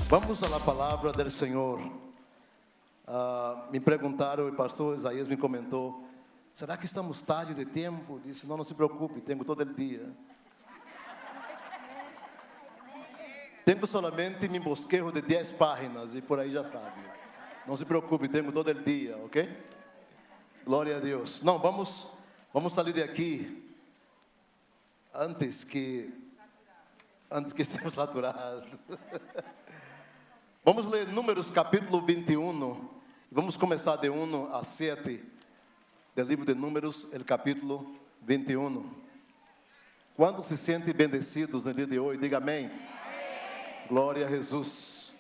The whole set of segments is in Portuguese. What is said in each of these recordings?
Vamos à palavra do Senhor. Me perguntaram, o pastor Isaías me comentou, será que estamos tarde de tempo? Disse, não se preocupe, tenho todo o dia. Tenho solamente meu bosquejo de 10 páginas e por aí já sabe. Não se preocupe, tenho todo o dia, ok? Glória a Deus. Não, vamos sair daqui antes que estejamos saturados. Vamos ler Números capítulo 21. Vamos começar de 1 a 7 do livro de Números, o capítulo 21. Quantos se sentem bendecidos no dia de hoje? Diga amém. Amém. Glória a Jesus.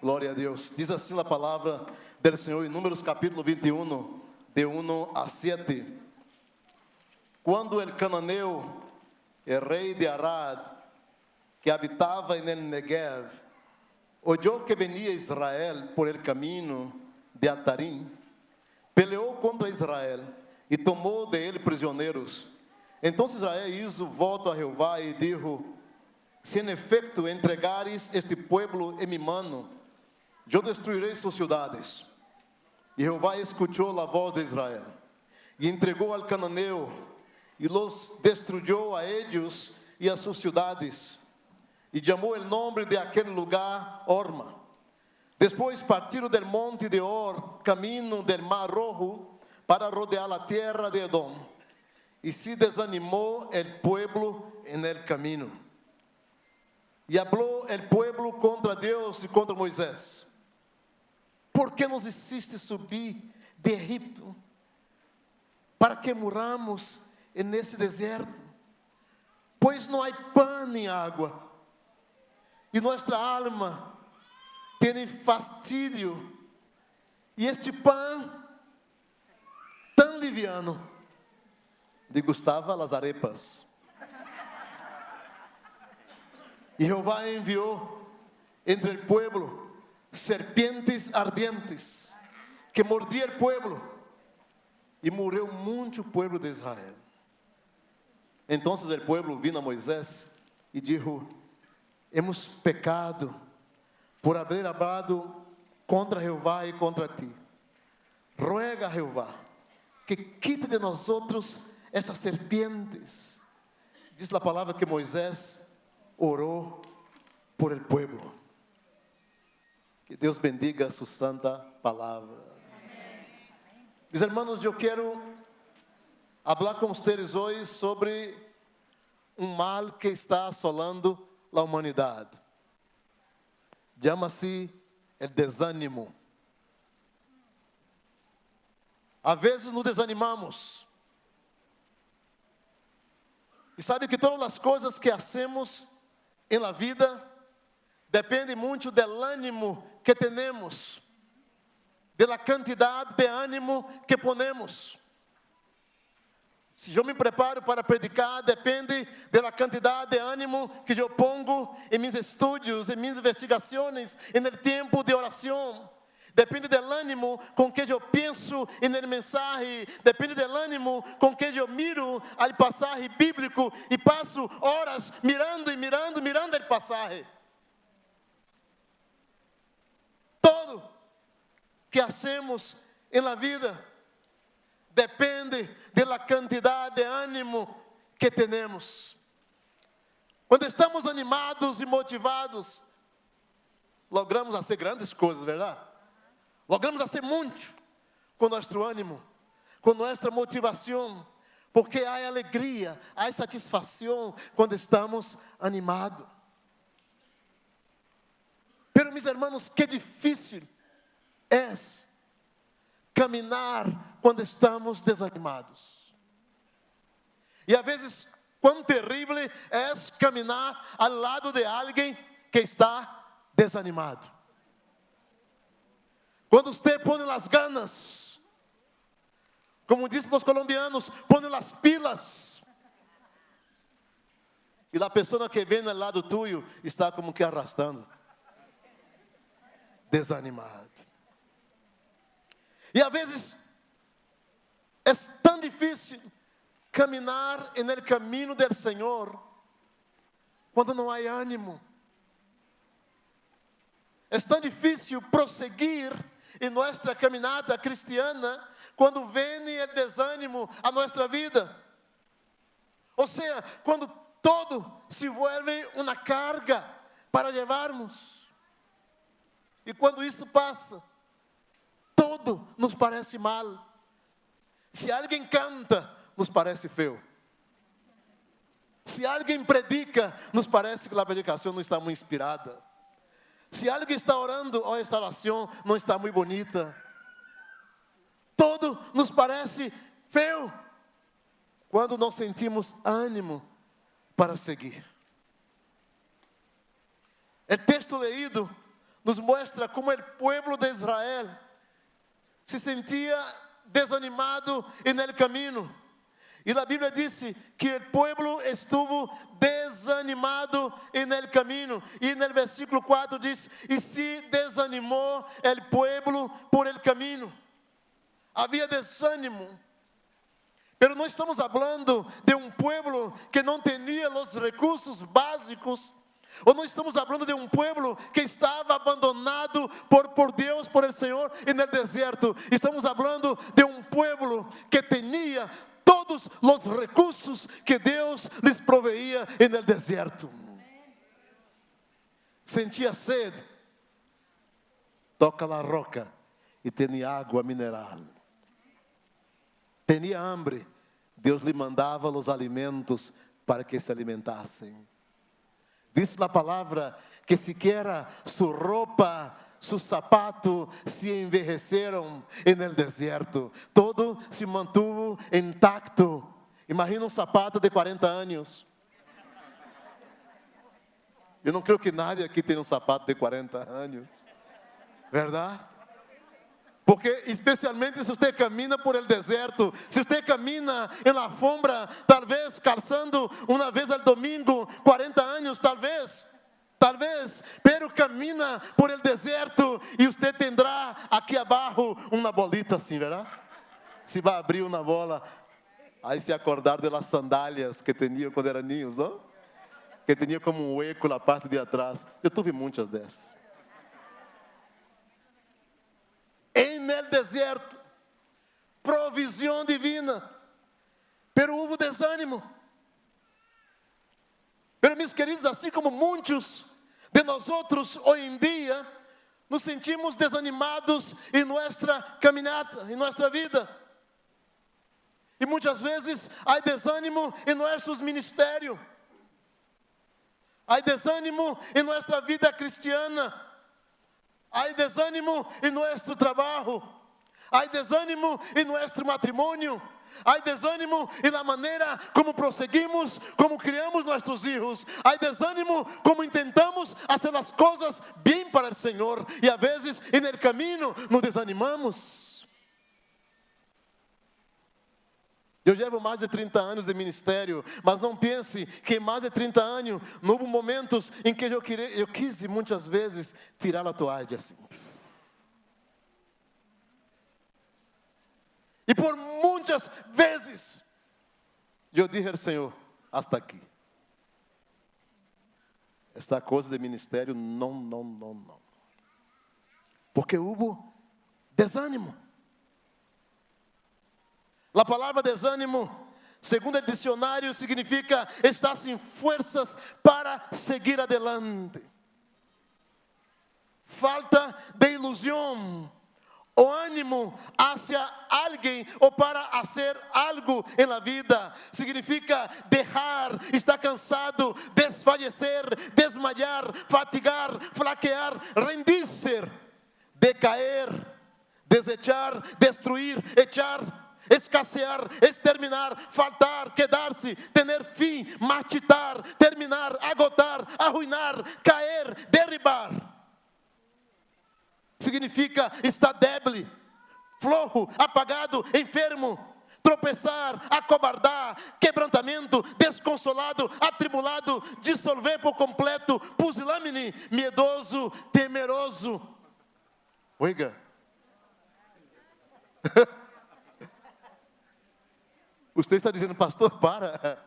Glória a Deus. Diz assim a palavra do Senhor em Números capítulo 21, de 1 a 7. Quando el cananeu, o rei de Arad, que habitava en el Negev, oyó que venía Israel por el camino de Atarim, peleou contra Israel e tomou de ele prisioneiros. Então Israel hizo voto a Jehová e dijo, se en efecto entregares este pueblo en mi mano, eu destruirei suas cidades. E Jehová escutou a voz de Israel, e entregou al cananeu, e los destruyó a ellos e a suas cidades, e chamou o nome de aquele lugar Orma. Depois partiram del monte de Or, caminho del mar Rojo, para rodear a terra de Edom, e se desanimou el pueblo en el camino. E hablou el pueblo contra Deus e contra Moisés. Por que nos hiciste subir de Egipto? Para que morramos nesse deserto? Pois não há pão nem água, e nossa alma tem fastídio, e este pão tão liviano, degustava as arepas. E Jeová enviou entre o povo serpientes ardientes, que mordia o povo, e morreu muito povo de Israel. Então o povo vino a Moisés e dijo, hemos pecado por haber hablado contra Jehová e contra ti. Ruega a Jehová que quite de nós essas serpientes. Diz a palavra que Moisés orou por el pueblo. Que Deus bendiga a sua santa palavra. Amém. Meus irmãos, eu quero falar com vocês hoje sobre mal que está assolando a humanidade. Chama-se o desânimo. Às vezes nos desanimamos. E sabe que todas as coisas que hacemos em la vida dependem muito do ânimo que temos, da quantidade de ânimo que ponemos. Se eu me preparo para predicar, depende da quantidade de ânimo que eu pongo em meus estudos, em minhas investigações, no tempo de oração. Depende do ânimo com que eu penso na mensagem. Depende do ânimo com que eu miro a passagem bíblico e passo horas mirando a passagem. Todo que hacemos na vida depende da quantidade de ânimo que temos. Quando estamos animados e motivados, logramos fazer grandes coisas, verdade? Logramos fazer muito com nosso ânimo, com nossa motivação, porque há alegria, há satisfação quando estamos animados. Pero, meus irmãos, que difícil é caminhar quando estamos desanimados. E às vezes, quão terrível é caminhar ao lado de alguém que está desanimado. Quando você põe as ganas, como dizem os colombianos, põe as pilas, e a pessoa que vem ao lado tuyo está como que arrastando, desanimado. E às vezes é tão difícil caminhar no caminho do Senhor quando não há ânimo. É tão difícil prosseguir em nossa caminhada cristiana quando vem o desânimo a nossa vida. Ou seja, quando todo se vuelve uma carga para levarmos. E quando isso passa, tudo nos parece mal. Se alguém canta, nos parece feio. Se alguém predica, nos parece que a predicação não está muito inspirada. Se alguém está orando, a instalação não está muito bonita. Tudo nos parece feio quando não sentimos ânimo para seguir. O texto leído nos mostra como o povo de Israel se sentia desanimado no caminho. E a Bíblia disse que o povo estuvo desanimado no caminho. E no versículo 4 diz: e se desanimou o povo por el caminho. Havia desânimo. Pero não estamos falando de povo que não tinha os recursos básicos. Ou não estamos falando de povo que estava abandonado por Deus, por el Senhor, no deserto. Estamos falando de povo que tinha todos os recursos que Deus lhes proveía no deserto. Sentia sede, toca la roca e tinha água mineral. Tinha hambre, Deus lhe mandava os alimentos para que se alimentassem. Diz a palavra que sequer sua roupa, seu sapato se envelheceram no deserto. Todo se mantuvo intacto. Imagina sapato de 40 anos. Eu não creio que nadie aqui tenha sapato de 40 anos. Verdade? Porque especialmente se você camina por el deserto, se você camina em la alfombra, talvez calçando uma vez ao domingo, 40 anos, talvez, pero camina por el deserto e você terá aqui abaixo uma bolita assim, verdade? Se vai abrir uma bola, aí se acordar de las sandálias que tinha quando eram niños, não? Que tinha como um hueco na parte de atrás. Eu tive muitas dessas. En el deserto, provisão divina, pero houve desânimo. Pero meus queridos, assim como muitos de nós outros hoje em dia nos sentimos desanimados em nossa caminhada, em nossa vida. E muitas vezes há desânimo em nossos ministérios. Há desânimo em nossa vida cristiana. Há desânimo em nosso trabalho. Há desânimo em nosso matrimônio. Há desânimo em la maneira como prosseguimos, como criamos nossos filhos. Há desânimo como tentamos fazer as coisas bem para o Senhor. E a vezes, no caminho, nos desanimamos. Eu levo mais de 30 anos de ministério, mas não pense que em mais de 30 anos não houve momentos em que eu quis muitas vezes tirar a toalha assim. E por muitas vezes eu disse ao Senhor: hasta aqui. Esta coisa de ministério, não. Porque houve desânimo. A palavra desânimo, segundo o dicionário, significa estar sem forças para seguir adelante. Falta de ilusão, o ânimo hacia alguém ou para fazer algo em la vida. Significa deixar, estar cansado, desfallecer, desmayar, fatigar, flaquear, rendir-se, decaer, desechar, destruir, echar, escassear, exterminar, faltar, quedar-se, ter fim, marchitar, terminar, agotar, arruinar, cair, derribar. Significa estar débil, flojo, apagado, enfermo, tropeçar, acobardar, quebrantamento, desconsolado, atribulado, dissolver por completo, pusilânime, miedoso, temeroso. Oiga. Você está dizendo: pastor, para.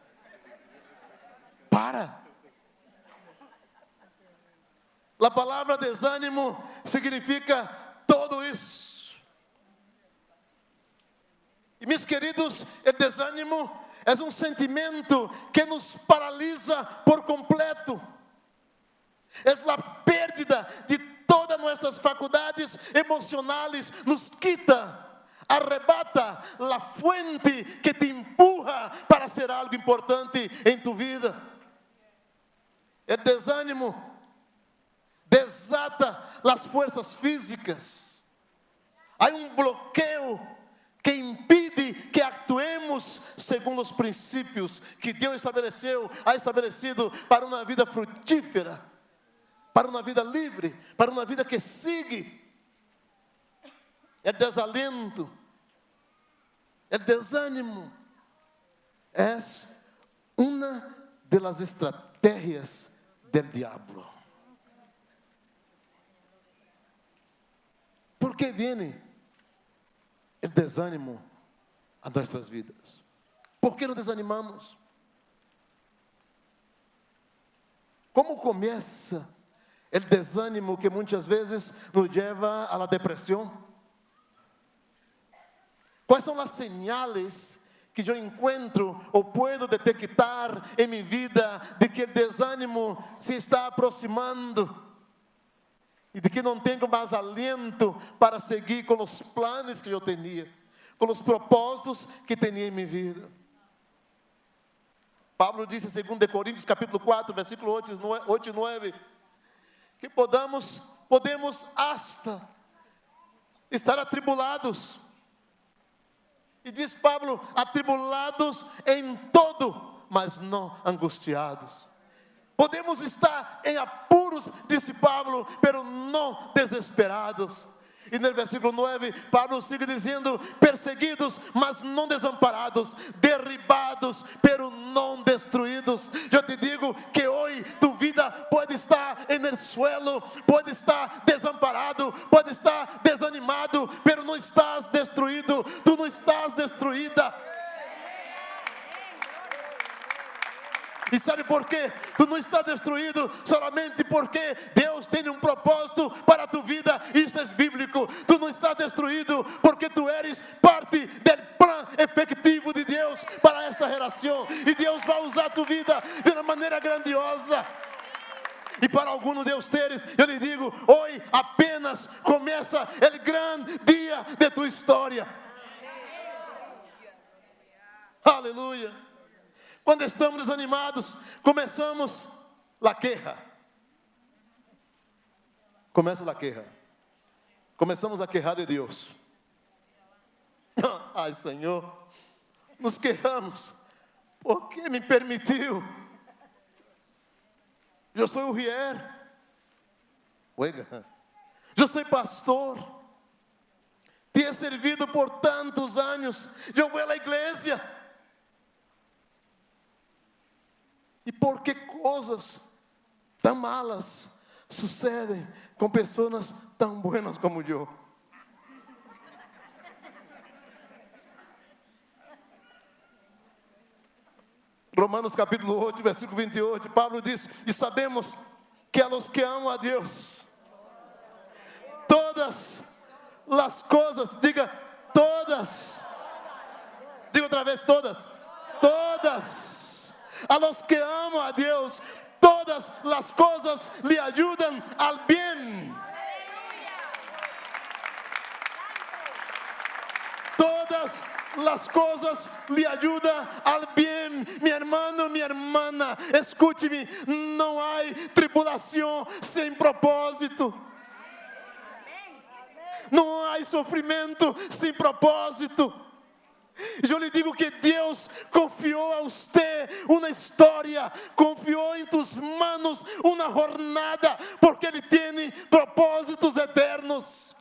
A palavra desânimo significa tudo isso. E meus queridos, o desânimo é um sentimento que nos paralisa por completo. É a pérdida de todas nossas faculdades emocionais, nos quita, arrebata a fuente que te empurra para ser algo importante em tu vida. O desânimo desata as forças físicas. Há bloqueio que impede que actuemos segundo os princípios que Deus ha estabelecido para uma vida frutífera, para uma vida livre, para uma vida que sigue. É desalento, é desânimo, é uma das estratégias do diabo. ¿Por que vem o desânimo a nossas vidas? ¿Por que nos desanimamos? Como começa o desânimo que muitas vezes nos leva à depressão? Quais são as señales que eu encontro ou puedo detectar em minha vida de que o desânimo se está aproximando e de que não tenho mais aliento para seguir com os planos que eu tinha, com os propósitos que tinha em minha vida? Pablo disse em 2 Coríntios capítulo 4, versículo 8 e 9, que podemos hasta estar atribulados. E diz Pablo, atribulados em todo, mas não angustiados. Podemos estar em apuros, disse Pablo, pero não desesperados. E no versículo 9, Pablo sigue dizendo, perseguidos, mas não desamparados, derribados, pero não destruídos. Eu te digo que hoje tu vida pode estar no suelo, pode estar desamparado, pode estar desanimado, pero não estás destruído, tu não estás destruída. E sabe por quê? Tu não está destruído somente porque Deus tem um propósito para a tua vida. Isso é bíblico. Tu não está destruído porque tu eres parte do plano efetivo de Deus para esta geração. E Deus vai usar a tua vida de uma maneira grandiosa. E para alguns de vocês, eu lhe digo, hoje apenas começa o grande dia de tua história. Aleluia. Quando estamos desanimados, começamos a queja. Começa a queja. Começamos a quejar de Deus. Ai, Senhor, nos quejamos. Por que me permitiu? Eu sou o Rier. Eu sou pastor. Te he servido por tantos anos. Eu vou à igreja. E por que coisas tão malas sucedem com pessoas tão buenas como eu? Romanos capítulo 8, versículo 28, Pablo diz, e sabemos que a los que amam a Deus, todas as coisas, diga outra vez, todas, a los que amam a Deus, todas as coisas lhe ajudam al bem. Todas as coisas lhe ajudam al bem. Meu irmão, minha irmã, escute-me, não há tribulação sem propósito. Não há sofrimento sem propósito. Eu lhe digo que Deus confiou a você uma história, confiou em tus manos uma jornada, porque Ele tem propósitos eternos.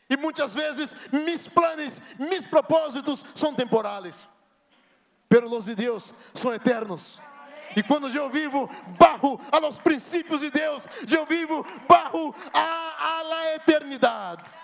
E muitas vezes mis planos, mis propósitos são temporais, pero os de Deus são eternos. E quando eu vivo bajo a los princípios de Deus, eu vivo bajo a la eternidade.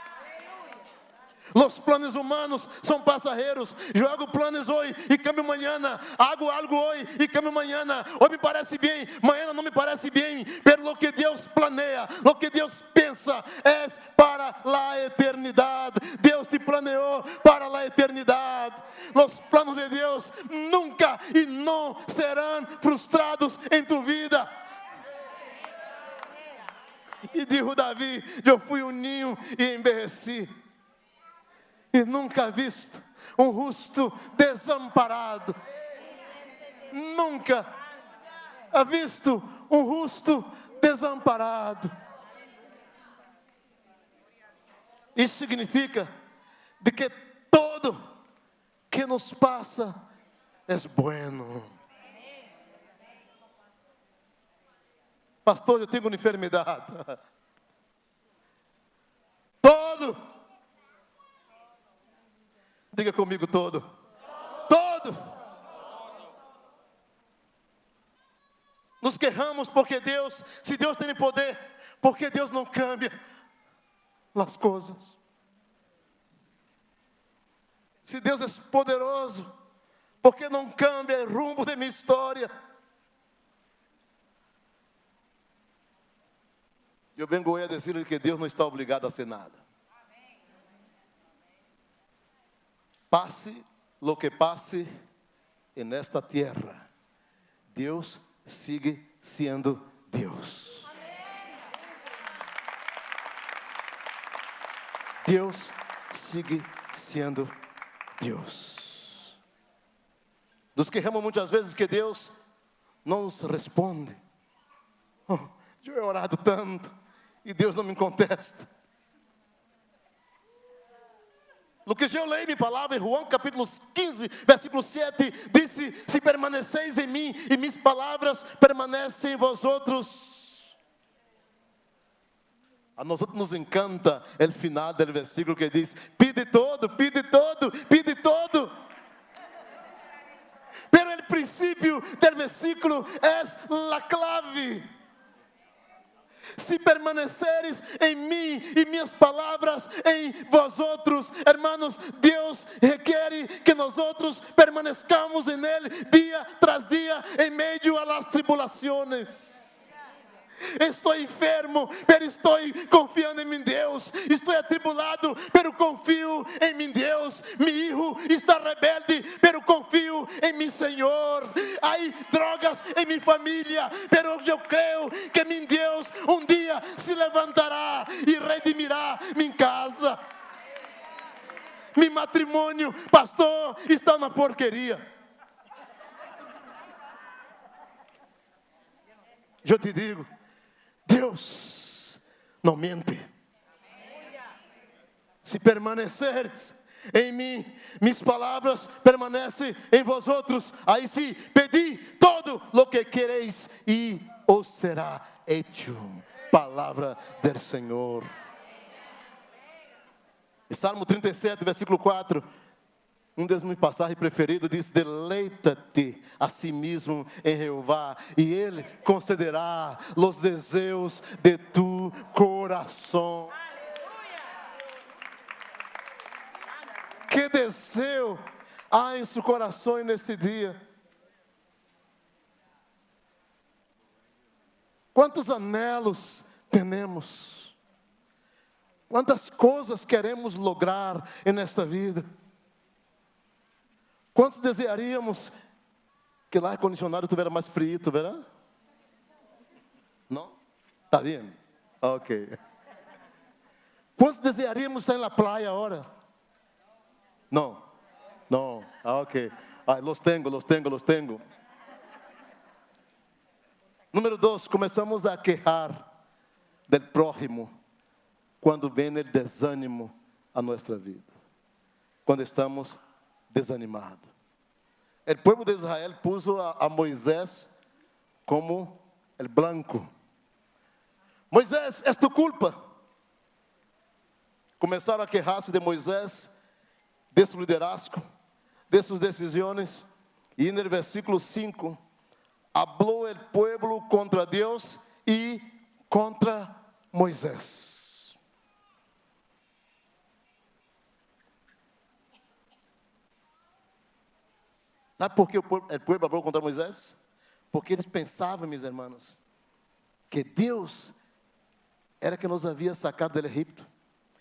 Los planos humanos son pasajeros. Yo hago planes hoy y cambio mañana. Hago algo hoy y cambio mañana. Hoy me parece bien, mañana no me parece bien. Pero lo que Dios planea, lo que Dios pensa es para la eternidad. Dios te planeó para la eternidad. Los planos de Dios nunca y no serán frustrados en tu vida. E dijo Davi: eu fui um ninho e envelheci, e nunca visto um rosto desamparado. Nunca ha visto um rosto desamparado. Isso significa de que todo que nos passa é bueno. Pastor, eu tenho uma enfermidade. Todo. Diga comigo, todo. Todo. Nos quejamos porque Deus, se Deus tem poder, porque Deus não cambia as coisas. Se Deus é poderoso, porque não cambia o rumo de minha história. Eu vengo hoje a dizer que Deus não está obrigado a hacer nada. Pase lo que pase en esta tierra, Deus sigue sendo Deus. Deus sigue sendo Deus. Nos quejamos muitas vezes que Deus não nos responde. Oh, eu he orado tanto e Deus não me contesta. O que eu leio minha palavra em João capítulo 15, versículo 7, disse: se permaneceis em mim e minhas palavras permanecem em vós outros. A nós nos encanta o final do versículo que diz: pide todo, pide todo, pide todo. Pero o princípio do versículo é a clave. Se permaneceres em mim e minhas palavras em vós outros, hermanos, Deus requer que nós outros permanezcamos em Ele dia tras dia, em meio a las tribulações. Estou enfermo, pero estou confiando em meu Deus. Estou atribulado, pero confio em meu Deus. Meu filho está rebelde, pero confio em meu Senhor. Há drogas em minha família, pero eu creio que meu Deus um dia se levantará e redimirá minha casa. Meu matrimônio, pastor, está uma porqueria. Eu te digo, Deus não mente. Se permaneceres em mim, minhas palavras permanecem em vós outros. Aí sim, pedi todo o que quereis e os será hecho. Palavra do Senhor. E Salmo 37, versículo 4. Dos meus passagens preferidos diz: deleita-te a si mesmo em Jeová, e Ele concederá os desejos de tu coração. Que desejo há em seu coração nesse dia? Quantos anelos temos? Quantas coisas queremos lograr nesta vida? Quantos desejaríamos que lá ar-condicionado estivesse mais frio, verá? Não? Está bem? Ok. Quantos desejaríamos estar na praia agora? Não? Não? Ok. Los tengo. Número 2, começamos a quejar del prójimo quando vem o desânimo a nossa vida. Quando estamos desanimados. O povo de Israel puso a Moisés como el blanco. Moisés, é tu culpa. Começaram a quejar-se de Moisés, de seu liderazgo, de suas decisões. E no versículo 5, habló el pueblo contra Deus e contra Moisés. Sabe por que o povo habló contra Moisés? Porque eles pensavam, meus irmãos, que Deus era que nos havia sacado do Egito,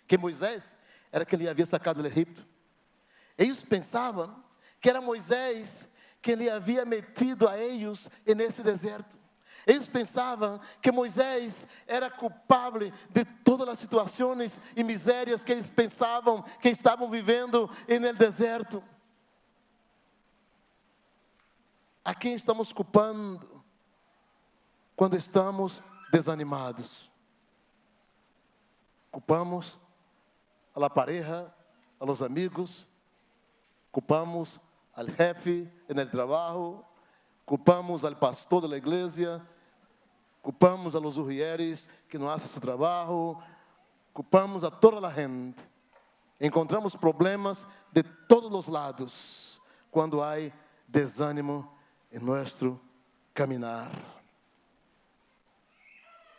que Moisés era que ele havia sacado do Egito. Eles pensavam que era Moisés que ele havia metido a eles nesse deserto. Eles pensavam que Moisés era culpável de todas as situações e misérias que eles pensavam que estavam vivendo no deserto. A quem estamos culpando quando estamos desanimados? Culpamos a la pareja, a los amigos, culpamos al jefe en el trabajo, culpamos al pastor de la iglesia, culpamos a los ujieres que não fazem seu trabalho, culpamos a toda a gente. Encontramos problemas de todos os lados quando há desânimo em nosso caminhar.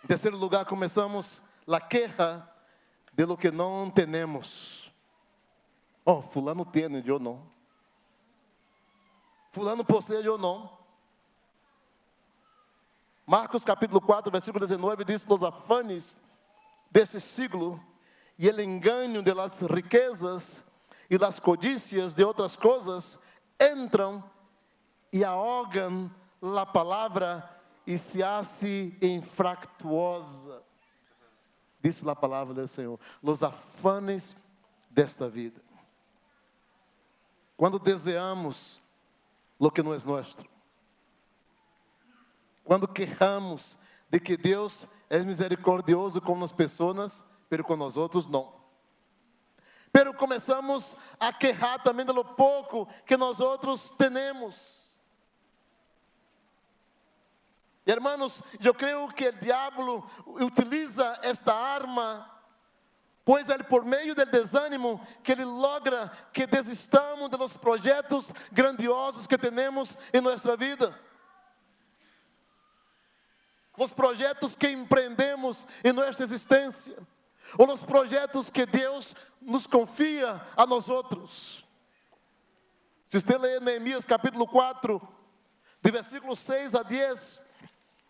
Em terceiro lugar, começamos a queja de lo que não temos. Oh, fulano tem, eu não. Fulano possui, eu não. Marcos capítulo 4, versículo 19, diz: os afanes desse siglo e o engano de las riquezas e las codícias de outras coisas entram e ahogam a palavra e se hace infractuosa. Diz a palavra do Senhor. Os afanes desta vida. Quando desejamos lo que não é nosso. Quando quejamos de que Deus é misericordioso com as pessoas, pero com nós outros não. Pero começamos a quejar também de lo pouco que nós outros temos. Hermanos, eu creio que o diabo utiliza esta arma, pois é por meio do desânimo que ele logra que desistamos de los projetos grandiosos que temos em nossa vida. Os projetos que empreendemos em nossa existência, ou os projetos que Deus nos confia a nós outros. Se você ler Neemias capítulo 4, de versículos 6 a 10,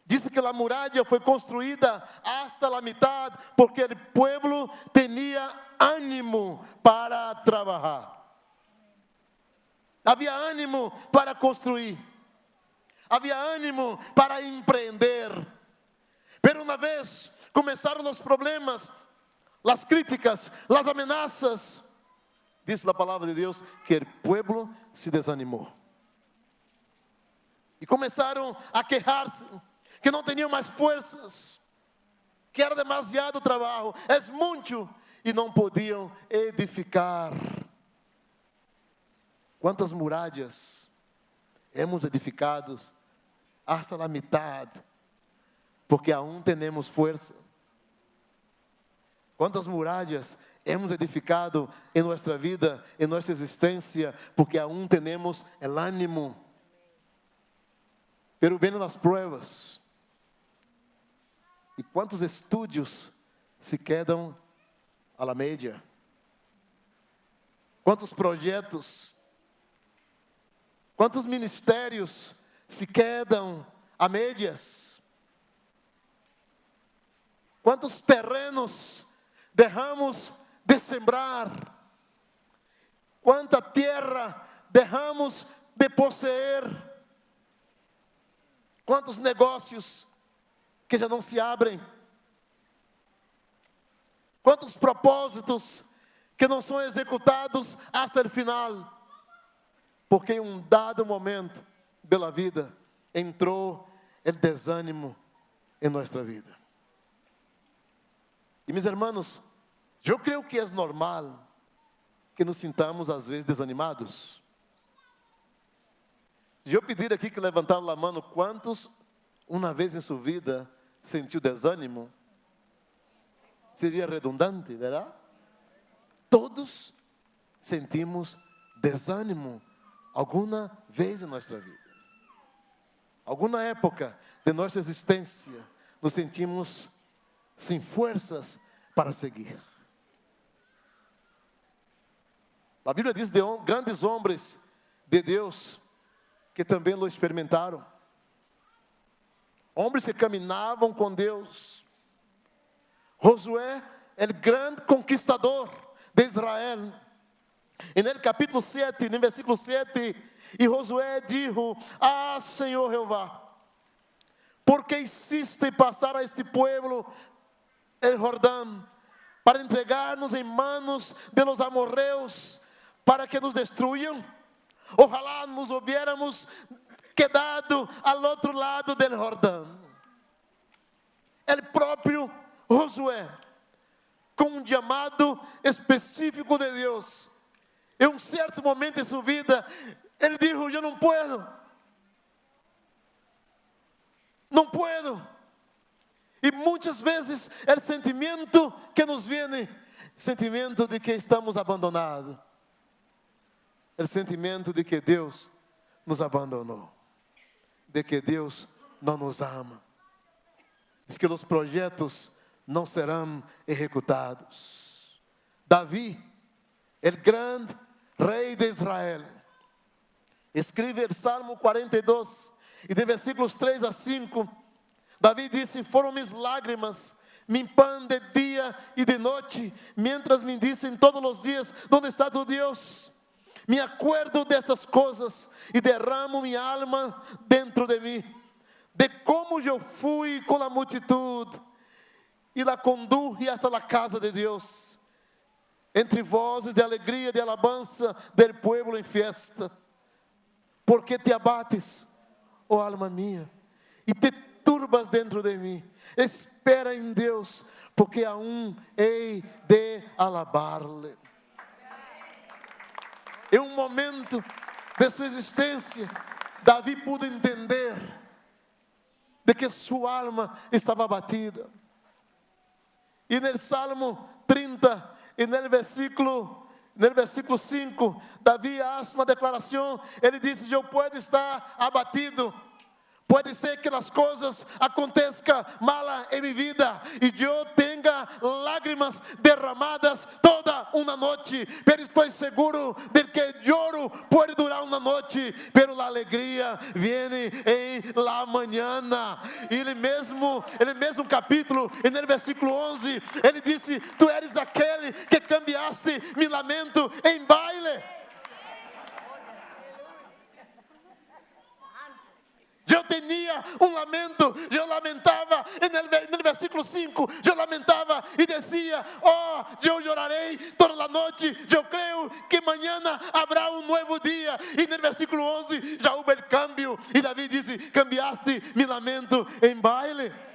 diz que a muralha foi construída hasta a metade, porque o povo tinha ânimo para trabalhar. Havia ânimo para construir. Havia ânimo para empreender. Pero uma vez começaram os problemas, as críticas, as ameaças, diz a palavra de Deus que o povo se desanimou. E começaram a quejar-se, que não tinham mais forças, que era demasiado trabalho, é muito, e não podiam edificar. Quantas muralhas hemos edificados hasta a metade, porque aún temos força. Quantas muralhas hemos edificado em nossa vida, em nossa existência, porque aún temos o ânimo. Pero vêm as pruebas. E quantos estudos se quedam a la media? Quantos projetos, quantos ministérios se quedam a médias? Quantos terrenos deixamos de sembrar? Quanta terra deixamos de possuir? Quantos negócios que já não se abrem? Quantos propósitos que não são executados até o final? Porque em um dado momento da vida entrou o desânimo em nossa vida. E meus irmãos, eu creio que é normal que nos sintamos às vezes desanimados. Se eu pedir aqui que levantaram a mão, quantos uma vez em sua vida sentiu desânimo? Seria redundante, verdade? Todos sentimos desânimo alguma vez em nossa vida. Alguma época de nossa existência nos sentimos sem forças para seguir. A Bíblia diz de grandes homens de Deus que também lo experimentaram. Homens que caminhavam com Deus. Josué, o grande conquistador de Israel. En el capítulo 7, en el versículo 7, y Josué dijo: ah, Senhor Jehová, ¿por qué hiciste pasar a este pueblo el Jordán para entregarnos en manos de los amorreos para que nos destruyan? Ojalá nos hubiéramos quedado al outro lado del Jordão. El próprio Josué, com um chamado específico de Deus, em um certo momento em sua vida, ele disse: eu não puedo. Não puedo. E muitas vezes o sentimento que nos vem, sentimento de que estamos abandonados, o sentimento de que Deus nos abandonou, de que Deus não nos ama, de que os projetos não serão executados. Davi, o grande rei de Israel, escreve o Salmo 42, e de versículos 3 a 5, Davi disse: foram mis lágrimas, mi pan de dia e de noite, mientras me dizem todos os dias: ¿dónde está tu Deus? Me acuerdo destas coisas e derramo minha alma dentro de mim, de como eu fui com a multitud e la conduje hasta la casa de Deus, entre vozes de alegria, de alabanza del pueblo em fiesta. Porque te abates, oh alma minha, e te turbas dentro de mim. Espera em Deus, porque aún hei de alabar-lhe. Em um momento de sua existência, Davi pudo entender de que sua alma estava abatida. E no Salmo 30, e no versículo 5, Davi faz uma declaração. Ele disse: eu posso estar abatido, pode ser que as coisas aconteçam mal em minha vida e eu tenha lágrimas derramadas toda uma noite, mas estou seguro de que choro pode durar uma noite, mas a alegria vem em la manhã. E ele mesmo capítulo, no versículo 11, ele disse: tu eres aquele que cambiaste mi lamento em baile. Eu tinha um lamento, eu lamentava, no versículo 5, eu lamentava e dizia: oh, eu chorarei toda a noite, eu creio que amanhã haverá um novo dia. E no versículo 11 já houve o cambio, e Davi disse: cambiaste mi lamento em baile.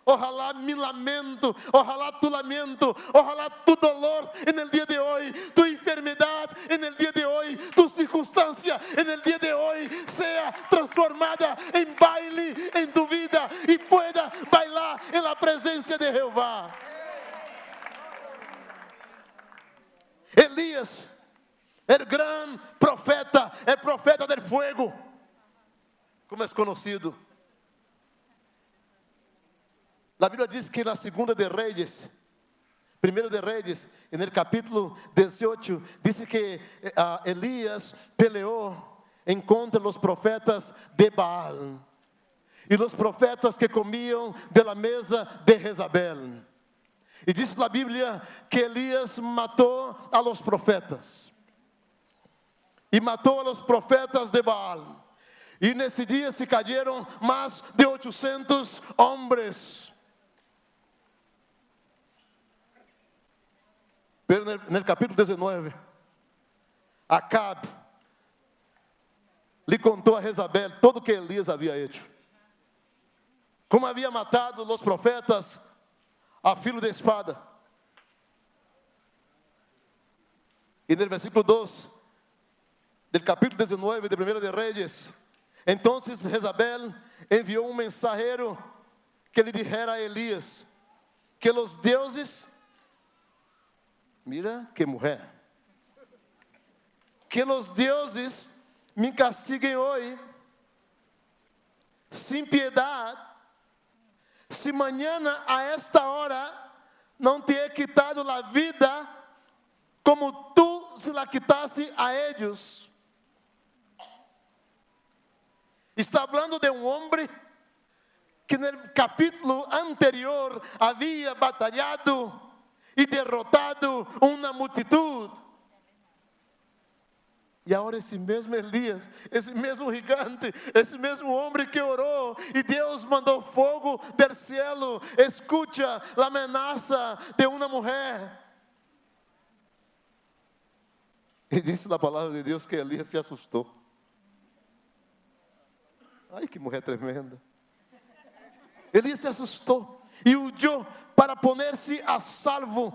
Ojalá mi lamento, ojalá tu lamento, ojalá tu dolor en el día de hoy, tu enfermedad en el día de hoy, tu circunstancia en el día de hoy sea transformada en baile en tu vida y pueda bailar en la presencia de Jehová. Elías, el gran profeta, el profeta del fuego, como es conocido. A Bíblia diz que na segunda de Reis, primeiro de Reis, no capítulo 18, diz que Elias peleou contra os profetas de Baal e os profetas que comiam de la mesa de Jezabel. E diz na Bíblia que Elias matou a los profetas e matou a los profetas de Baal. E nesse dia se cayeron mais de 800 homens. Pero no capítulo 19, Acabe lhe contou a Jezabel todo o que Elias havia feito, como havia matado os profetas a filo de espada. E no versículo 2 do capítulo 19 de 1 de Reis, então Jezabel enviou um mensageiro que lhe dijera a Elias que os deuses, mira que mulher, que os deuses me castiguem hoje, sem piedade, se amanhã a esta hora não te he quitado a vida, como tu se la quitasse a ellos. Está hablando de um homem que no capítulo anterior havia batalhado e derrotado uma multitud. E agora esse mesmo Elias, esse mesmo gigante, esse mesmo homem que orou e Deus mandou fogo do cielo, escuta a ameaça de uma mulher. E disse na palavra de Deus que Elias se assustou. Ai, que mulher tremenda. Elias se assustou e huyó para poner-se a salvo.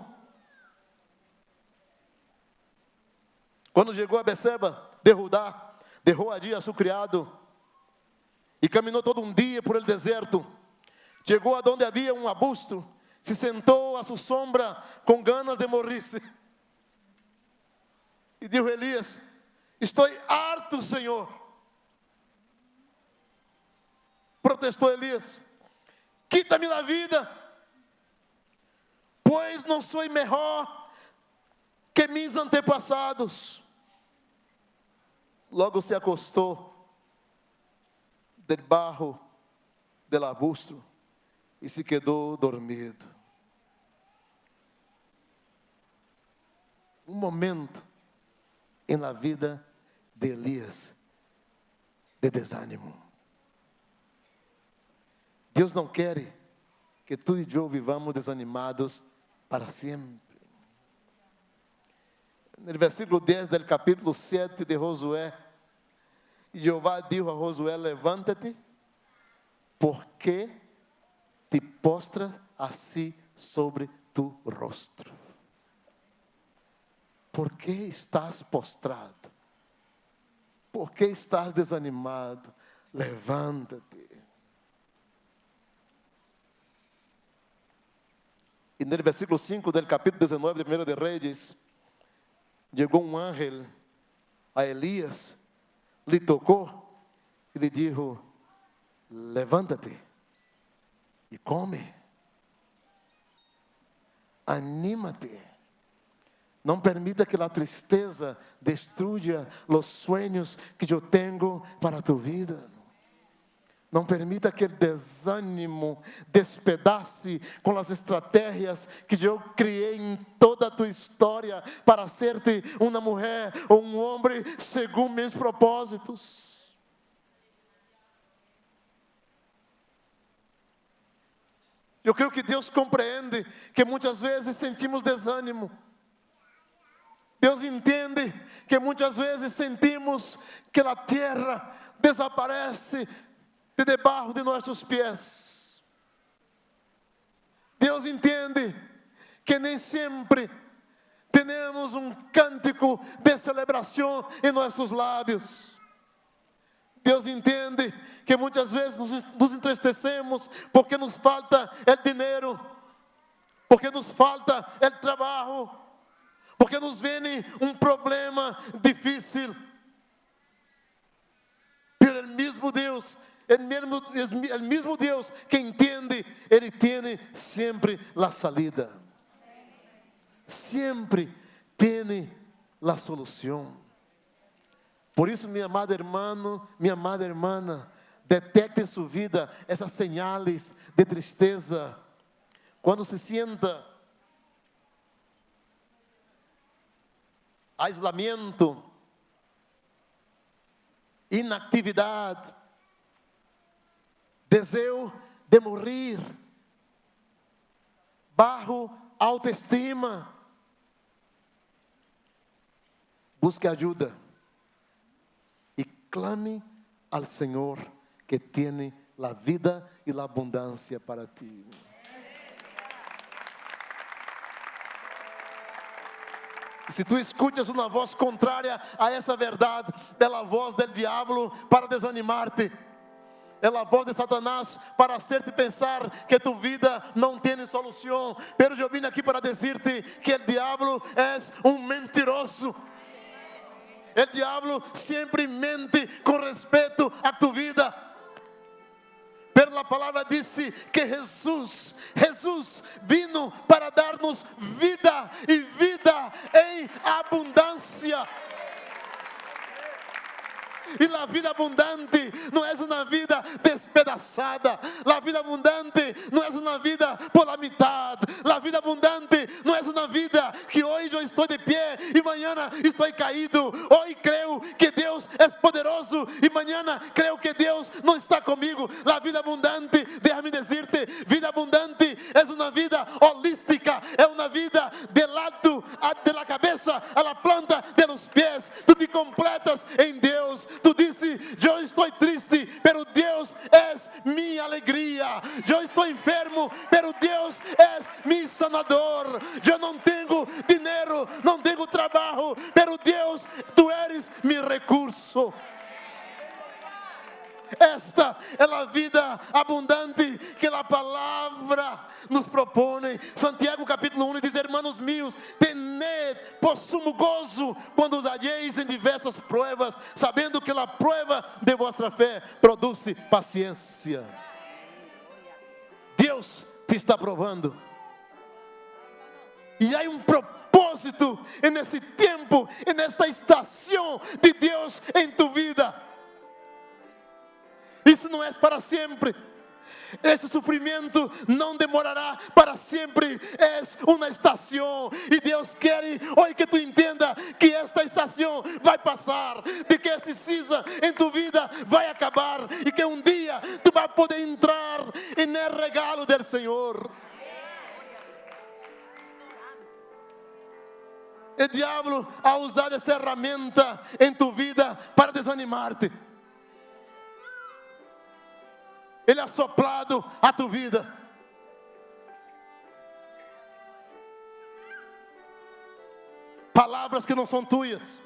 Quando chegou a Beceba de Judá, deixou allí a seu criado e caminhou todo um dia por el deserto. Chegou a donde havia um arbusto, se sentou a sua sombra com ganas de morrer-se. E disse Elias: estou harto, Senhor. Protestou Elias: quita-me a vida, pois não sou melhor que meus antepassados. Logo se acostou debaixo do arbusto e se quedou dormido. Um momento na vida de Elias de desânimo. Deus não quer que tu e eu vivamos desanimados para sempre. No versículo 10 do capítulo 7 de Josué, Jeová disse a Josué: levanta-te, porque te postra assim sobre tu rosto. Por que estás postrado? Por que estás desanimado? Levanta-te. E no versículo 5 do capítulo 19 de 1 de Reis, chegou um ángel a Elias, lhe tocou e lhe disse: levanta-te e come, anímate, não permita que a tristeza destrua os sonhos que eu tenho para tu vida. Não permita que o desânimo despedace com as estratégias que eu criei em toda a tua história para ser-te uma mulher ou um homem segundo meus propósitos. Eu creio que Deus compreende que muitas vezes sentimos desânimo. Deus entende que muitas vezes sentimos que a terra desaparece de debaixo de nossos pés. Deus entende que nem sempre temos um cântico de celebração em nossos lábios. Deus entende que muitas vezes nos entristecemos porque nos falta o dinheiro, porque nos falta o trabalho, porque nos vem um problema difícil. Pero o mesmo Deus, o mesmo Deus que entende, Ele tem sempre a salida. Sempre tem a solução. Por isso, meu amado irmão, minha amada irmã, detecte em sua vida essas señales de tristeza. Quando se sienta aislamento, inatividade, desejo de morrer, baixo autoestima, busque ajuda e clame ao Senhor que tem a vida e a abundância para ti. Se tu escutas uma voz contrária a essa verdade, é a voz do diabo para desanimar-te, é a voz de Satanás para hacer-te pensar que tu vida não tem solução. Pero eu vim aqui para dizer-te que o diabo é um mentiroso. O diabo sempre mente com respeito a tu vida. Pero a palavra disse que Jesus vino para dar-nos vida e vida em abundância. E a vida abundante não é uma vida despedaçada. A vida abundante não é uma vida por la metade. A vida abundante não é uma vida que hoje eu estou de pé e amanhã estou caído. Hoje creio que Deus é poderoso e amanhã creio que Deus não está comigo. A vida abundante, deixa-me dizer-te, vida abundante é uma vida holística. É uma vida de lado, de la cabeça a la planta de los pés. Tu te completas em Deus. Tu disse, eu estou triste, pero Deus é minha alegria. Eu estou enfermo, pero Deus é meu sanador. Eu não tenho dinheiro, não tenho trabalho, pero Deus, tu eres meu recurso. Esta é a vida abundante que a palavra nos propõe. Santiago capítulo 1 diz: hermanos míos, tened por sumo gozo quando os halleis em diversas pruebas, sabendo que a prueba de vossa fé produz paciência. Deus te está provando. E há propósito nesse tempo, nesta estação de Deus em tu vida. Isso não é para sempre. Esse sofrimento não demorará para sempre. É uma estação. E Deus quer hoje que tu entenda que esta estação vai passar. De que esse cinza em tu vida vai acabar. E que um dia tu vai poder entrar no regalo do Senhor. O diabo ha usado essa ferramenta em tu vida para desanimar-te. Ele ha soprado a tua vida. Palavras que não são tuas.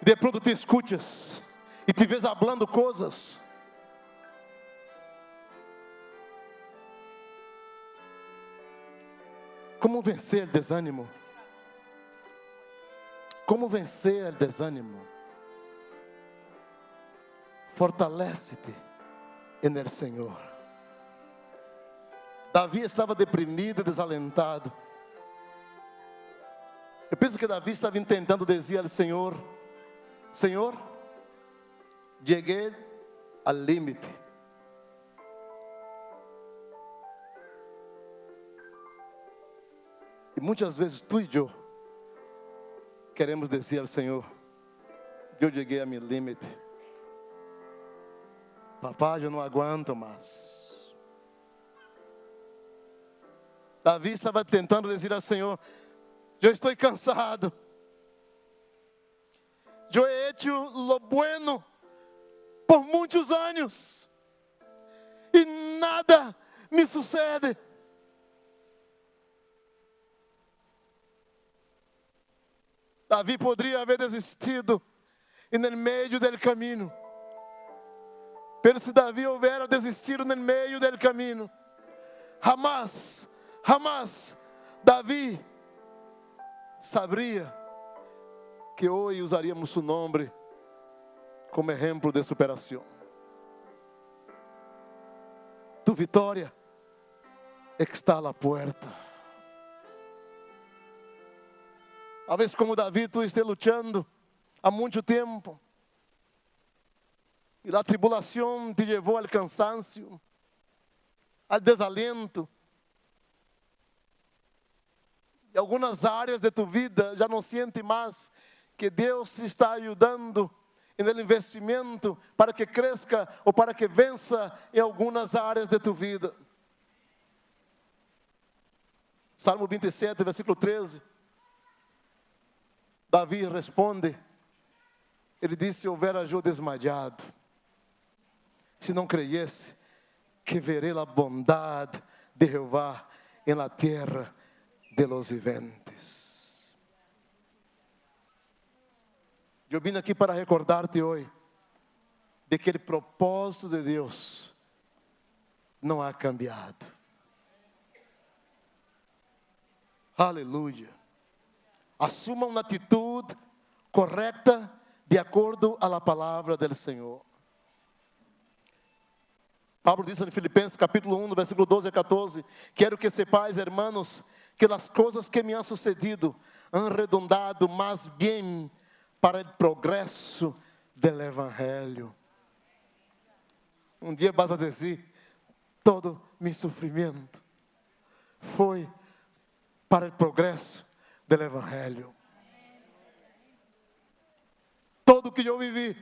De pronto te escutas e te vês falando coisas. Como vencer o desânimo? Como vencer o desânimo? Fortalece-te en el Senhor. Davi estava deprimido e desalentado. Eu penso que Davi estava tentando dizer ao Senhor: Senhor, cheguei ao limite. E muitas vezes tu e eu queremos dizer ao Senhor: eu cheguei a meu limite. Papai, eu não aguento mais. Davi estava tentando dizer ao Senhor: eu estou cansado. Eu he hecho lo bueno por muitos anos e nada me sucede. Davi poderia haver desistido no meio do caminho. Pero se Davi houvera desistido no meio do caminho, jamás Davi sabia que hoje usaríamos seu nome como exemplo de superação. Tu vitória está à porta. Talvez como Davi tu esteja lutando há muito tempo. E a tribulação te levou ao cansancio, ao desalento. E algumas áreas de tu vida já não sente mais que Deus está ajudando no investimento para que cresça ou para que vença em algumas áreas de tu vida. Salmo 27, versículo 13. Davi responde, ele disse: houvera eu desmaiado, se não creiesse que verei a bondade de Jeová em la terra de los viventes. Eu vim aqui para recordar-te hoje de que o propósito de Deus não ha cambiado. Aleluia. Assuma uma atitude correta de acordo à palavra do Senhor. Pablo diz em Filipenses capítulo 1, versículo 12 a 14: quero que sepais, hermanos, que as coisas que me han sucedido han redundado mais bem para o progresso del Evangelho. Um dia vas a dizer, todo mi sofrimento foi para o progresso del Evangelho. Todo que eu vivi,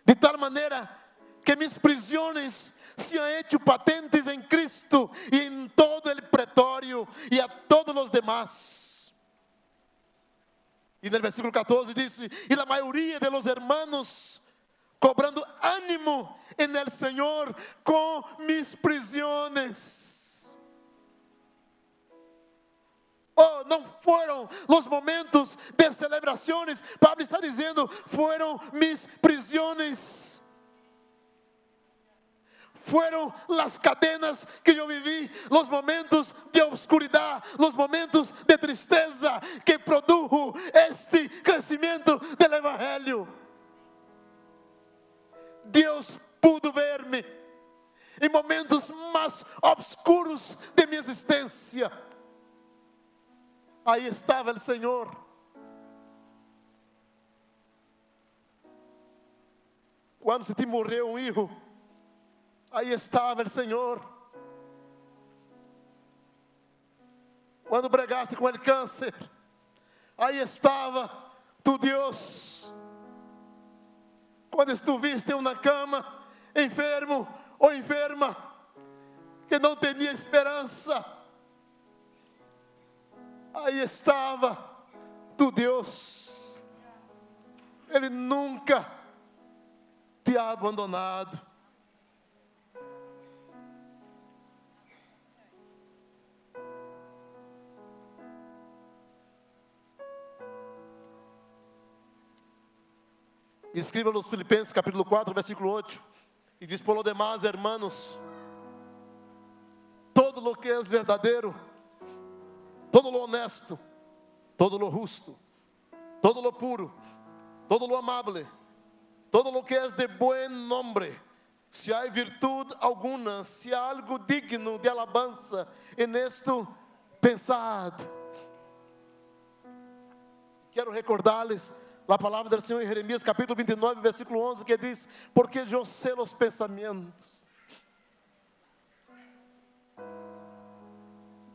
de tal maneira que mis prisiones se han hecho patentes en Cristo y en todo el pretorio y a todos los demás. Y en el versículo 14 dice, y la mayoría de los hermanos cobrando ánimo en el Señor con mis prisiones. Oh, não foram os momentos de celebrações. Pablo está dizendo, foram mis prisiones. Fueron las cadenas que yo viví, los momentos de oscuridad, los momentos de tristeza que produjo este crecimiento del Evangelio. Deus pudo ver-me em momentos mais obscuros de minha existência. Aí estava o Senhor. Quando se te morreu um filho, aí estava o Senhor. Quando bregaste com ele câncer, aí estava tu Deus. Quando estuviste na cama, enfermo ou enferma, que não tinha esperança, aí estava tu Deus. Ele nunca te ha abandonado. Escreva nos Filipenses capítulo 4, versículo 8. E diz, por lo demás, hermanos, todo lo que es verdadeiro, todo lo honesto, todo lo justo, todo lo puro, todo lo amable, todo lo que es de buen nombre, si hay virtud alguna, si hay algo digno de alabanza, en esto pensad. Quero recordar-lhes a palavra do Senhor em Jeremias capítulo 29, versículo 11, que diz, porque eu sei os pensamentos.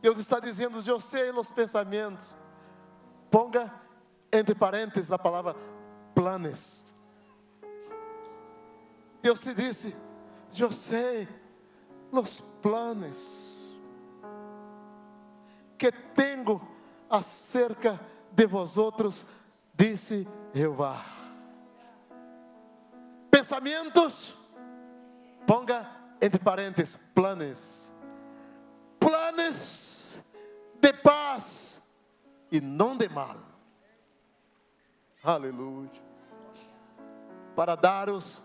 Deus está dizendo, eu sei os pensamentos. Ponga entre parênteses a palavra planes. Deus se disse, eu sei os planes que tenho acerca de vosotros, disse Jeová. Pensamentos, ponga entre parênteses, planes. Planes de paz e não de mal. Aleluia. Para daros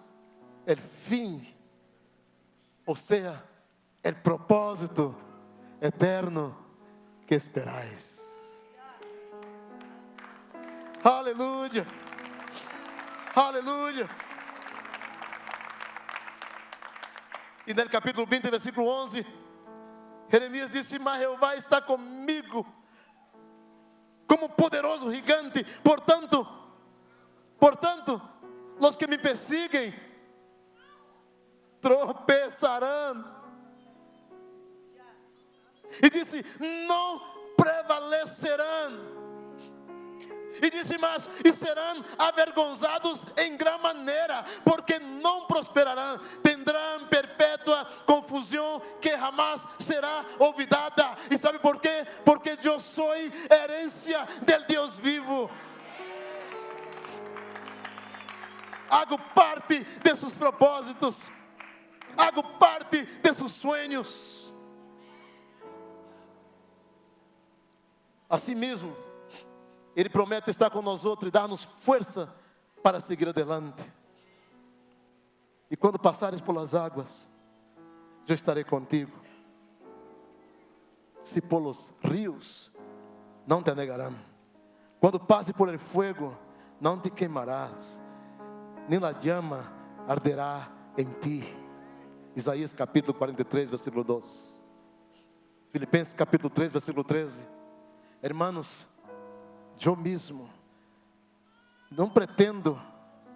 el fim, ou seja, el propósito eterno que esperáis. Aleluia, aleluia. E no capítulo 20, versículo 11, Jeremias disse, mas Jeová está comigo, como poderoso gigante, portanto, os que me perseguem, tropeçarão. E disse, não prevalecerão. E disse mais, e serão avergonzados em grande maneira, porque não prosperarão, tendrão perpétua confusão que jamais será olvidada. E sabe por quê? Porque eu sou herência del Deus vivo. Hago parte de seus propósitos, hago parte de seus sonhos. Assim mesmo, Ele promete estar com nós outros e dar-nos força para seguir adelante. E quando passares pelas águas, eu estarei contigo. Se pelos rios, não te anegarão. Quando passe por el fuego, não te queimarás, nem a llama arderá em ti. Isaías capítulo 43, versículo 2. Filipenses capítulo 3, versículo 13. Hermanos, eu mesmo não pretendo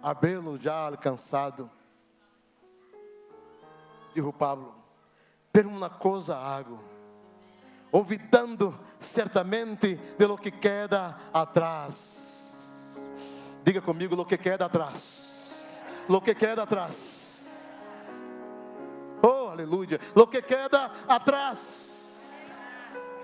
havê-lo já alcançado, dijo Pablo, pero uma coisa hago, olvidando certamente de lo que queda atrás. Diga comigo, lo que queda atrás. Lo que queda atrás. Oh, aleluia. Lo que queda atrás.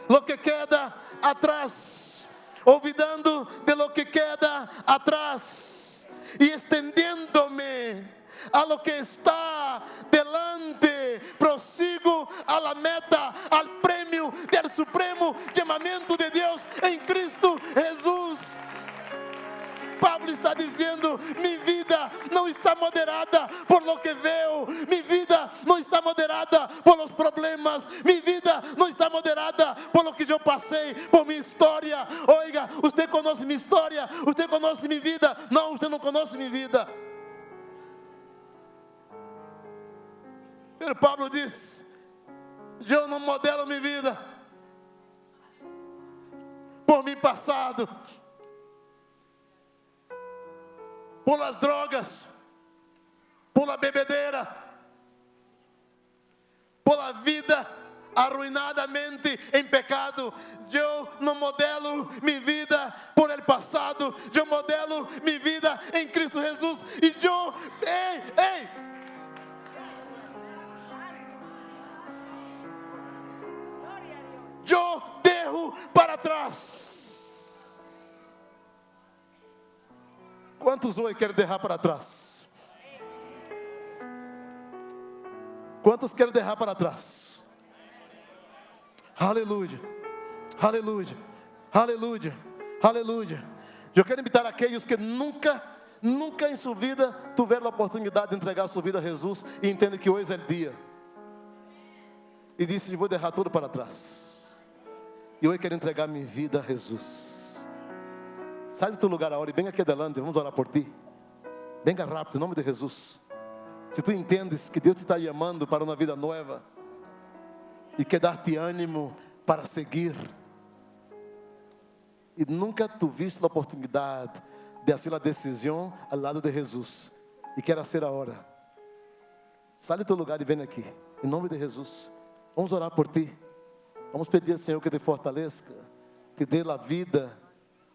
Lo que queda atrás. Olvidando de lo que queda atrás. E estendendo-me a lo que está delante, prossigo a la meta, al premio del supremo llamamiento de Deus em Cristo Jesus. Pablo está dizendo: minha vida não está moderada por lo que veo, minha vida não está moderada por los problemas, minha vida não está moderada por lo que eu passei, por minha história. Oiga, você conhece minha história, você conhece minha vida? Não, você não conhece minha vida. Pero Pablo diz: eu não modelo minha vida por mim passado, por las drogas, por la bebedeira, por la vida arruinadamente em pecado. Eu não modelo minha vida por el passado, eu modelo minha vida em Cristo Jesus. E eu, eu derro para trás. Quantos hoje querem derrar para trás? Quantos querem derrar para trás? Aleluia, aleluia, aleluia, aleluia. Eu quero invitar aqueles que nunca em sua vida tiveram a oportunidade de entregar sua vida a Jesus e entendem que hoje é o dia. E disse: eu vou derrar tudo para trás. E hoje quero entregar minha vida a Jesus. Sai do teu lugar agora e venha aqui adelante, vamos orar por ti. Venga rápido, em nome de Jesus. Se tu entendes que Deus te está chamando para uma vida nova e quer dar-te ânimo para seguir, e nunca tuviste a oportunidade de fazer a decisão ao lado de Jesus, e quer ser agora, sai do teu lugar e vem aqui, em nome de Jesus. Vamos orar por ti. Vamos pedir ao Senhor que te fortaleça, te dê a vida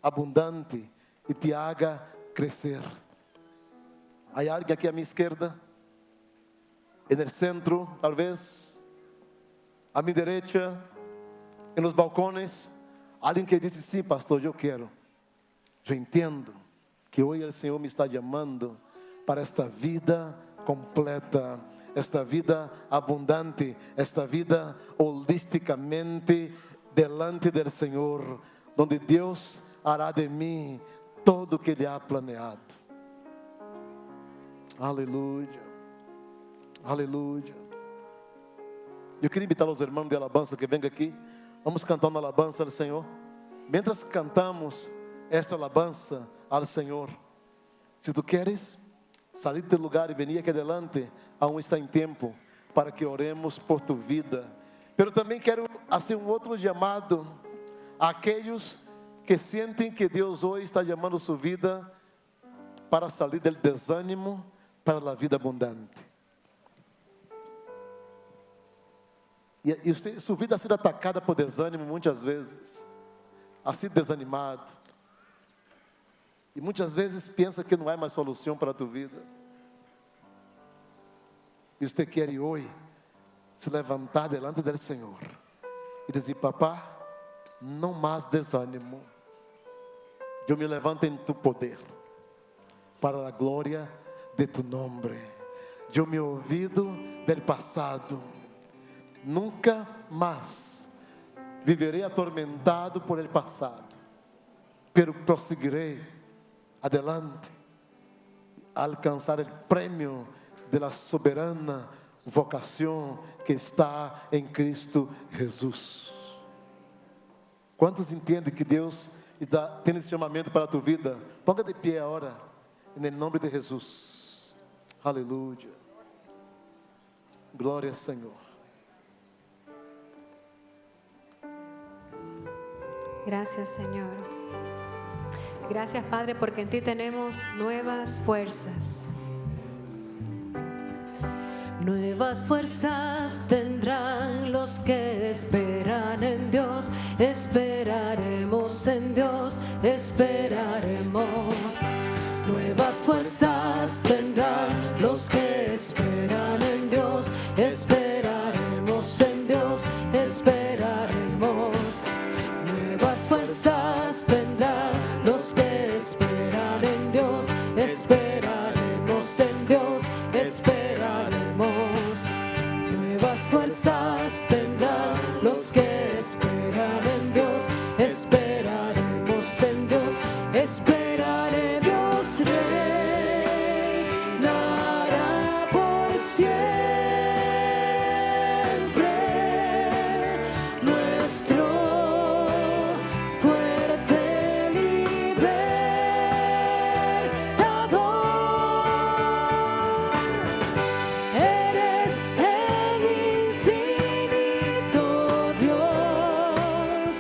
abundante e te haga crescer. Há alguém aqui à minha esquerda, no centro, talvez, à minha direita, nos balcones, alguém que disse: sim, pastor, eu quero. Eu entendo que hoje o Senhor me está chamando para esta vida completa, esta vida abundante, esta vida holisticamente delante do Senhor, onde Deus hará de mim todo o que Ele ha planeado. Aleluia, aleluia. Eu queria invitar os irmãos de alabança que venham aqui. Vamos cantar uma alabança ao Senhor. Mientras cantamos esta alabança ao Senhor, se tu queres sair do lugar e vir aqui adelante, aún está em tempo para que oremos por tu vida. Pero também quero fazer um outro chamado àqueles que sentem que Deus hoje está chamando sua vida para sair do desânimo para a vida abundante. E sua vida ha sido atacada por desânimo muitas vezes, ha sido desanimado, e muitas vezes pensa que não há mais solução para a tua vida. E você quer hoje se levantar delante do Senhor e dizer: papá, não mais desânimo, eu me levanto em tu poder, para a glória de tu nome. Eu me olvido del passado, nunca mais viverei atormentado por el passado, pero prosseguirei adelante, a alcançar o prêmio de la soberana vocação que está em Cristo Jesus. Quantos entendem que Deus tem esse chamamento para a tua vida? Ponga de pé agora, em nome de Jesus. Aleluia, Glória, Senhor. Gracias, Señor. Gracias, Padre, porque en ti tenemos nuevas fuerzas. Nuevas fuerzas tendrán los que esperan en Dios. Esperaremos en Dios, esperaremos. Nuevas fuerzas tendrán los que esperan en Dios. Esperaremos en Dios, esperaremos. Nuevas fuerzas tendrán los que esperan en Dios. Esperaremos en Dios, esperaremos. Nuevas fuerzas tendrán los que esperan en Dios. Esperaremos en Dios, esperaré. Dios reinará por siempre. Nuestro fuerte libertador. Eres el infinito Dios,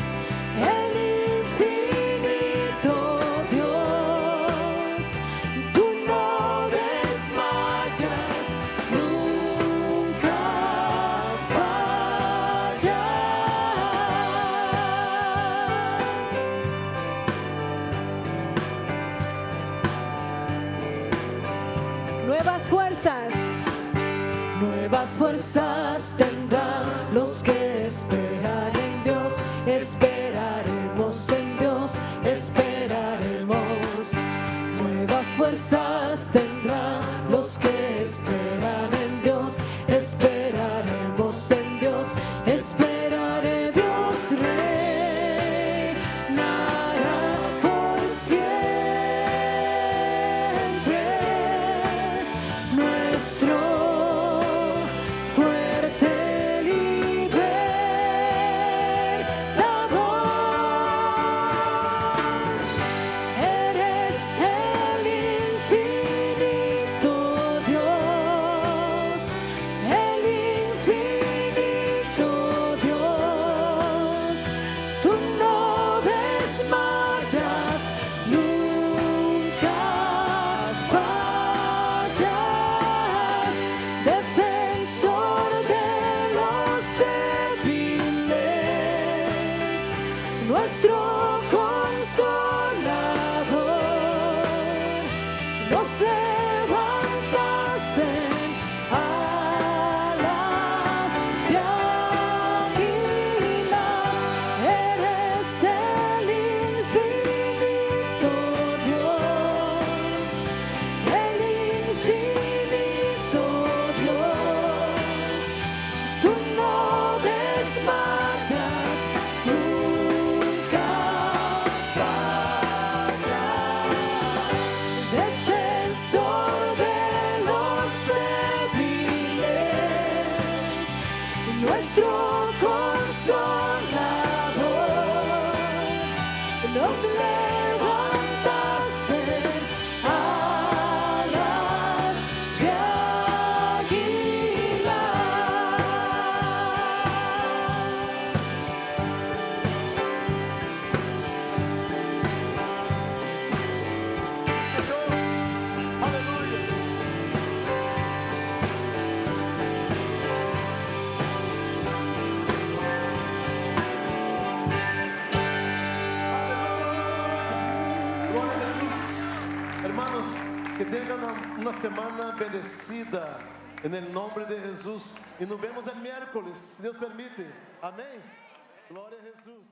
el infinito Dios. Tú no desmayas, nunca fallas. Nuevas fuerzas tendrán los que esperan en Dios. Esperaremos en Dios, esperaremos. Nuevas fuerzas tendrán los que esperan en Dios. Esperaremos en Dios, esperaré. Dios reinará por siempre. Nuestro fuerte libertador. Eres el infinito Dios, el infinito Dios. Tú no desmayas, nunca fallas. Defensor de los débiles, nuestro consolador. Nos levantas en alas de águilas. Eres el infinito Dios, el infinito Dios. Tú no desmayas, nunca fallas. Defensor de los débiles, nuestro consolador. Nos levantaste alas de águila. Aleluia. Glória a Jesus. Hermanos, que tengan una semana bendecida en el nombre de Jesús. Y nos vemos el miércoles, si Dios permite. Amén. Glória a Jesus.